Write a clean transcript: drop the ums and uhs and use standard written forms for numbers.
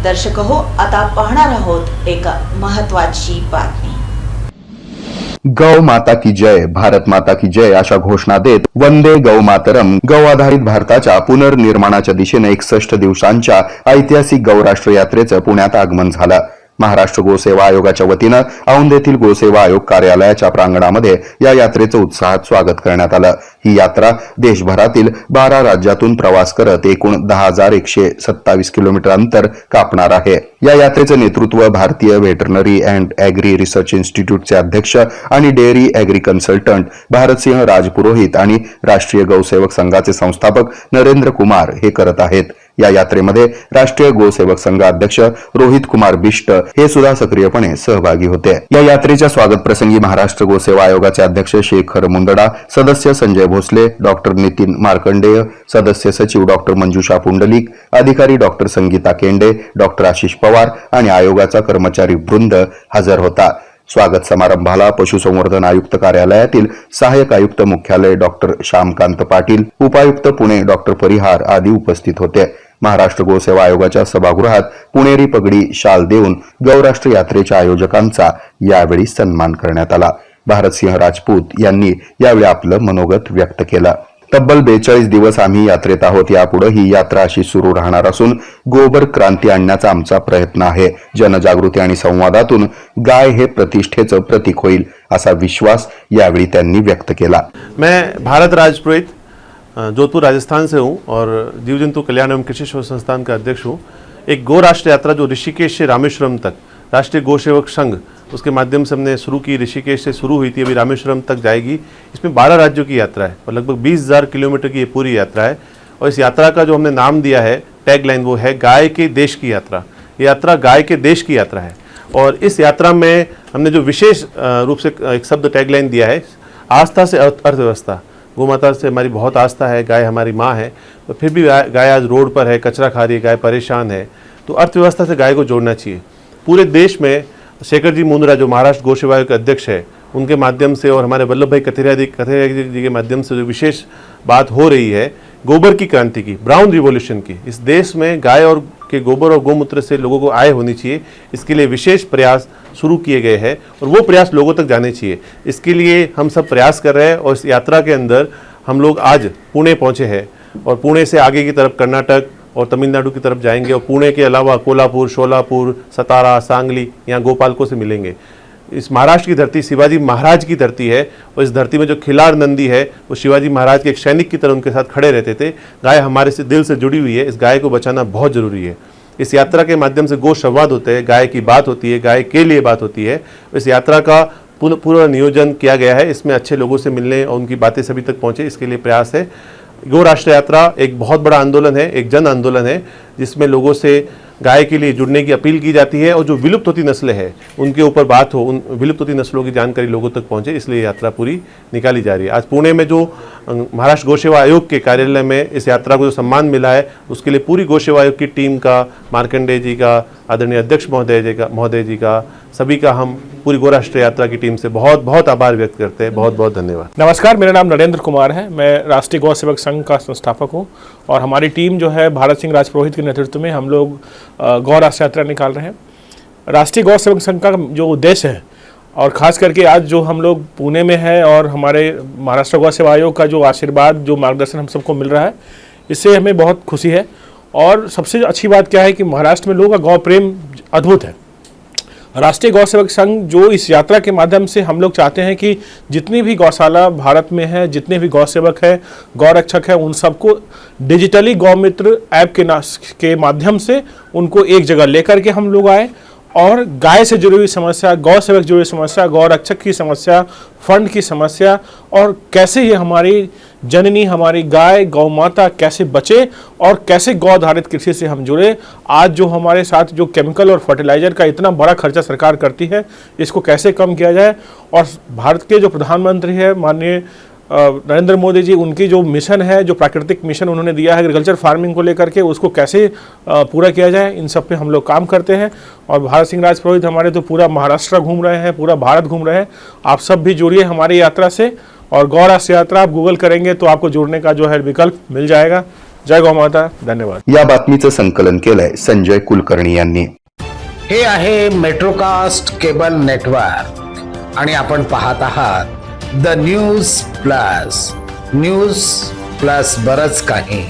दर्शक हो, आता पाहणार आहोत एक महत्त्वाची बातमी। गौ माता की जय, भारत माता की जय अशा घोषणा देत वंदे गौ मातरम गौ आधारित भारताच्या पुनर्निर्माणाच्या दिशेने 61 दिवसांच्या ऐतिहासिक गौ राष्ट्र यात्रेचं पुण्यात आगमन झालं। महाराष्ट्र गोसेवा आयोगाच्या वतीनं औंध येथील गोसेवा आयोग कार्यालयाच्या प्रांगणामध्ये या यात्रेचं उत्साहात स्वागत करण्यात आलं। ही यात्रा देशभरातील 12 राज्यातून प्रवास करत एकूण 10,127 किलोमीटर अंतर कापणार आहे। या यात्रेचं नेतृत्व भारतीय व्हेटरनरी अँड ॲग्री रिसर्च इन्स्टिट्यूटचे अध्यक्ष आणि डेअरी ॲग्री कन्सल्टंट भारतसिंह राजपुरोहित आणि राष्ट्रीय गौसेवक संघाचे संस्थापक नरेंद्र कुमार हे करत आहेत। या यात्रेमध्ये राष्ट्रीय गोसेवक संघ अध्यक्ष रोहित कुमार बिष्ट हे सुद्धा सक्रियपणे सहभागी होते। या यात्रेच्या स्वागत प्रसंगी महाराष्ट्र गोसेवा आयोगाचे अध्यक्ष शेखर मुंदडा, सदस्य संजय भोसले, डॉक्टर नितीन मार्कंडेय, सदस्य सचिव डॉक्टर मंजुषा पुंडलिक, अधिकारी डॉक्टर संगीता केंडे, डॉक्टर आशिष पवार आणि आयोगाचा कर्मचारी वृंद हजर होता। स्वागत समारंभाला पशुसंवर्धन आयुक्त कार्यालयातील सहाय्यक आयुक्त मुख्यालय डॉक्टर श्यामकांत पाटील, उपायुक्त पुणे डॉक्टर परिहार आदी उपस्थित होते। महाराष्ट्र गोसेवा आयोगाच्या सभागृहात पुणेरी पगडी शाल देऊन गौराष्ट्र यात्रेच्या आयोजकांचा यावेळी सन्मान करण्यात आला। भारतसिंह राजपूत यांनी यावेळी आपलं मनोगत व्यक्त केलं। तब्बल 42 दिवस आम्ही यात्रेत आहोत। यापुढे ही यात्रा अशी सुरू राहणार असून गोबर क्रांती आणण्याचा आमचा प्रयत्न आहे। जनजागृती आणि संवादातून गाय हे प्रतिष्ठेचं प्रतीक होईल असा विश्वास यावेळी त्यांनी व्यक्त केला। मैं भारत राजपुरोहित जोधपुर राजस्थान से हूँ और जीव जंतु कल्याण एवं कृषि शोध संस्थान का अध्यक्ष हूँ। एक गौ राष्ट्र यात्रा जो ऋषिकेश से रामेश्वरम तक राष्ट्रीय गौसेवक संघ उसके माध्यम से हमने शुरू की, ऋषिकेश से शुरू हुई थी, अभी रामेश्वरम तक जाएगी। इसमें 12 राज्यों की यात्रा है और लगभग 20,000 किलोमीटर की ये पूरी यात्रा है। और इस यात्रा का जो हमने नाम दिया है, टैगलाइन, वो है गाय के देश की यात्रा। ये यात्रा गाय के देश की यात्रा है और इस यात्रा में हमने जो विशेष रूप से एक शब्द टैगलाइन दिया है, आस्था से अर्थव्यवस्था। गौ माता से हमारी बहुत आस्था है, गाय हमारी माँ है, तो फिर भी गाय आज रोड पर है, कचरा खा रही है, गाय परेशान है, तो अर्थव्यवस्था से गाय को जोड़ना चाहिए। पूरे देश में शेखर जी मुंदड़ा जो महाराष्ट्र गोसेवा आयोग के अध्यक्ष है, उनके माध्यम से और हमारे वल्लभ भाई कथेरिया जी के माध्यम से जो विशेष बात हो रही है गोबर की क्रांति की, ब्राउन रिवॉल्यूशन की, इस देश में गाय और के गोबर और गौमूत्र से लोगों को आय होनी चाहिए। इसके लिए विशेष प्रयास शुरू किए गए हैं और वो प्रयास लोगों तक जाने चाहिए। इसके लिए हम सब प्रयास कर रहे हैं और इस यात्रा के अंदर हम लोग आज पुणे पहुँचे हैं और पुणे से आगे की तरफ कर्नाटक और तमिलनाडु की तरफ जाएंगे और पुणे के अलावा कोल्हापुर, शोलापुर, सतारा, सांगली, यहाँ गोपालकों से मिलेंगे। इस महाराष्ट्र की धरती शिवाजी महाराज की धरती है और इस धरती में जो खिलाड़ नंदी है वो शिवाजी महाराज के एक सैनिक की तरह उनके साथ खड़े रहते थे। गाय हमारे से दिल से जुड़ी हुई है, इस गाय को बचाना बहुत ज़रूरी है। इस यात्रा के माध्यम से गो संवाद होते हैं, गाय की बात होती है, गाय के लिए बात होती है। इस यात्रा का पूरा नियोजन किया गया है, इसमें अच्छे लोगों से मिलने और उनकी बातें सभी तक पहुँचे, इसके लिए प्रयास है। गौ राष्ट्र यात्रा एक बहुत बड़ा आंदोलन है, एक जन आंदोलन है, जिसमें लोगों से गाय के लिए जुड़ने की अपील की जाती है और जो विलुप्त होती नस्लें हैं उनके ऊपर बात हो, उन विलुप्त होती नस्लों की जानकारी लोगों तक पहुंचे, इसलिए यात्रा पूरी निकाली जा रही है। आज पुणे में जो महाराष्ट्र गौसेवा आयोग के कार्यालय में इस यात्रा को जो सम्मान मिला है, उसके लिए पूरी गौसेवा आयोग की टीम का, मार्कंडेय जी का, आदरणीय अध्यक्ष महोदय जी का, सभी का हम पूरी गौ राष्ट्र यात्रा की टीम से बहुत बहुत आभार व्यक्त करते हैं। बहुत बहुत धन्यवाद। नमस्कार, मेरा नाम नरेंद्र कुमार है। मैं राष्ट्रीय गौसेवक संघ का संस्थापक हूं और हमारी टीम जो है भारत सिंह राजपुरोहित के नेतृत्व में हम लोग गौ राष्ट्र यात्रा निकाल रहे हैं। राष्ट्रीय गौसेवक संघ का जो उद्देश्य है और ख़ास करके आज जो हम लोग पुणे में है और हमारे महाराष्ट्र गौसेवा आयोग का जो आशीर्वाद, जो मार्गदर्शन हम सबको मिल रहा है, इससे हमें बहुत खुशी है। और सबसे अच्छी बात क्या है कि महाराष्ट्र में लोगों का गौ प्रेम अद्भुत है। राष्ट्रीय गौसेवक संघ जो इस यात्रा के माध्यम से हम लोग चाहते हैं कि जितनी भी गौशाला भारत में है, जितने भी गौसेवक है, गौरक्षक है, उन सबको डिजिटली गौमित्र ऐप के माध्यम से उनको एक जगह लेकर के हम लोग आए और गाय से जुड़ी हुई समस्या, गौ सेवक जुड़ी हुई समस्या, गौ रक्षक की समस्या, फंड की समस्या और कैसे ये हमारी जननी, हमारी गाय, गौ माता कैसे बचे और कैसे गौ आधारित कृषि से हम जुड़े। आज जो हमारे साथ जो केमिकल और फर्टिलाइजर का इतना बड़ा खर्चा सरकार करती है, इसको कैसे कम किया जाए। और भारत के जो प्रधानमंत्री है माननीय नरेंद्र मोदी जी, उनकी जो मिशन है, जो प्राकृतिक मिशन उन्होंने दिया है एग्रीकल्चर फार्मिंग को लेकर के, उसको कैसे पूरा किया जाए, इन सब पे हम लोग काम करते हैं। और भारत सिंह राजपुरोहित हमारे तो पूरा महाराष्ट्र घूम रहे हैं, पूरा भारत घूम रहे हैं। आप सब भी जुड़िए हमारी यात्रा से और गौ राष्ट्र यात्रा आप गूगल करेंगे तो आपको जुड़ने का जो है विकल्प मिल जाएगा। जय गौ माता. धन्यवाद. या बातमीचं संकलन केलंय संजय कुलकर्णी यांनी. हे आहे मेट्रोकास्ट केबल नेटवर्क आणि आपण पाहत आहात the news plus. News plus बरंच काही.